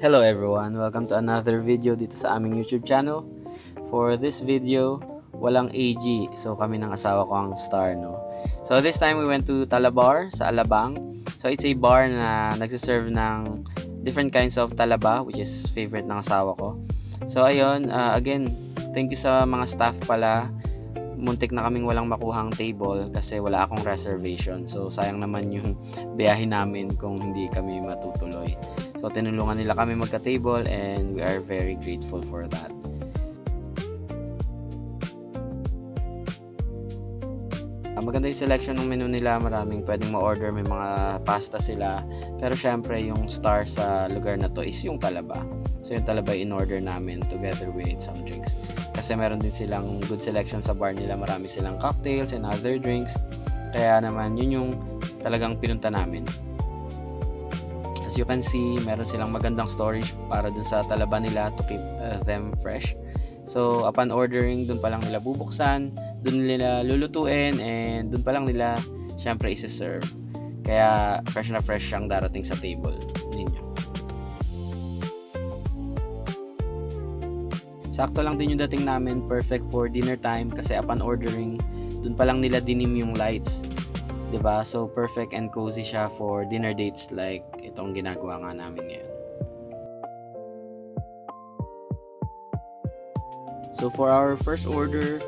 Hello everyone, welcome to another video dito sa aming YouTube channel. For this video, walang AG, so kami ng asawa ko ang star, no? So this time we went to Talabar sa Alabang. So it's a bar na nagsiserve ng different kinds of talaba, which is favorite ng asawa ko. So ayun, again, thank you sa mga staff pala. Muntik na kaming walang makuhang table kasi wala akong reservation. So sayang naman yung biyahe namin kung hindi kami matutuloy. So tinulungan nila kami magka-table and we are very grateful for that. Maganda yung selection ng menu nila, maraming pwedeng ma-order, may mga pasta sila. Pero syempre yung star sa lugar na to is yung talaba. So yung talaba in-order namin together with some drinks. Kasi meron din silang good selection sa bar nila, marami silang cocktails and other drinks. Kaya naman yun yung talagang pinunta namin. As you can see, meron silang magandang storage para dun sa talaba nila to keep them fresh. So upon ordering, dun pa lang nila bubuksan, dun nila lulutuin, and dun pa lang nila syempre isi-serve. Kaya fresh na fresh siyang darating sa table ninyo. Sakto lang din yung dating namin, perfect for dinner time kasi upon ordering, dun pa lang nila dinim yung lights. 'Di ba? So perfect and cozy siya for dinner dates like itong ginagawa nga namin ngayon. So for our first order,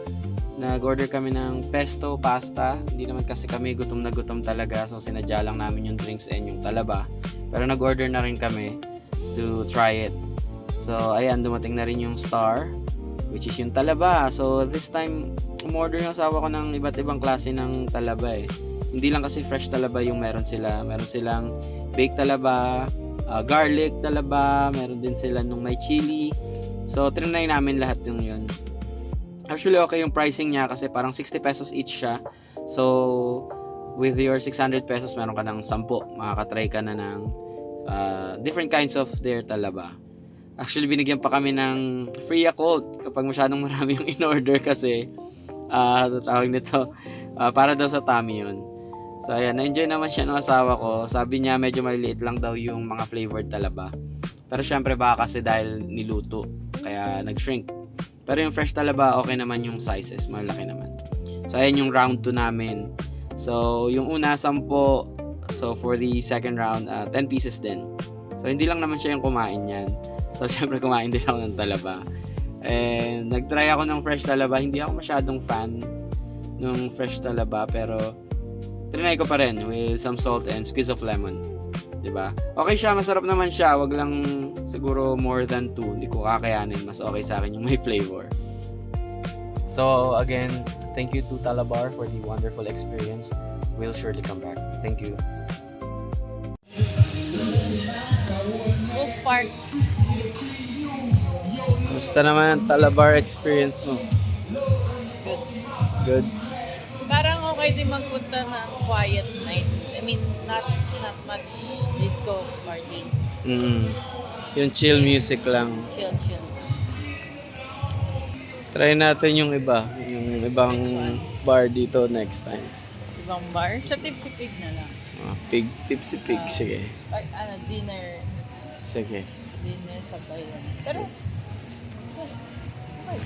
nag-order kami ng pesto pasta. Hindi naman kasi kami gutom na gutom talaga, so sinadya lang namin yung drinks and yung talaba. Pero nag-order na rin kami to try it. So ayan, dumating na rin yung star, which is yung talaba. So this time, umorder yung asawa ko ng iba't ibang klase ng talaba eh. Hindi lang kasi fresh talaba yung meron sila. Meron silang baked talaba, garlic talaba, meron din sila nung may chili. So trinay namin lahat yung yun. Actually okay yung pricing niya kasi parang 60 pesos each siya. So with your 600 pesos meron ka ng 10. Makakatry ka na ng different kinds of their talaba. Actually binigyan pa kami ng free Yakult kapag masyadong marami yung in-order kasi tawag nito, para daw sa tummy yun. So ayan, na-enjoy naman siya ng asawa ko. Sabi niya medyo maliliit lang daw yung mga flavored talaba. Pero syempre baka kasi dahil niluto kaya nag-shrink. Pero yung fresh talaba okay naman yung sizes, malaki naman. So ayan yung round 2 namin. So yung una 10. So for the second round 10 pieces din. So hindi lang naman siya yung kumain yan. So syempre kumain din ako ng talaba. And nag-try ako ng fresh talaba. Hindi ako masyadong fan ng fresh talaba pero trinay ko pa rin with some salt and squeeze of lemon. Diba? Okay siya, masarap naman siya. Wag lang siguro more than 2. Hindi ko kakayanin. Mas okay sa akin yung may flavor. So again, thank you to Talabar for the wonderful experience. We'll surely come back. Thank you. Wolf Park. Gusto naman ang Talabar experience mo? Good. Good. Parang okay din magpunta ng quiet night. I mean, not much disco party. Yung chill music lang. Chill. Try natin yung iba. Yung ibang bar dito next time. Ibang bar? Sa Tipsy Pig na lang. Tipsy Pig. Sige. Or dinner. Sige. Dinner sa bayan. Pero, okay.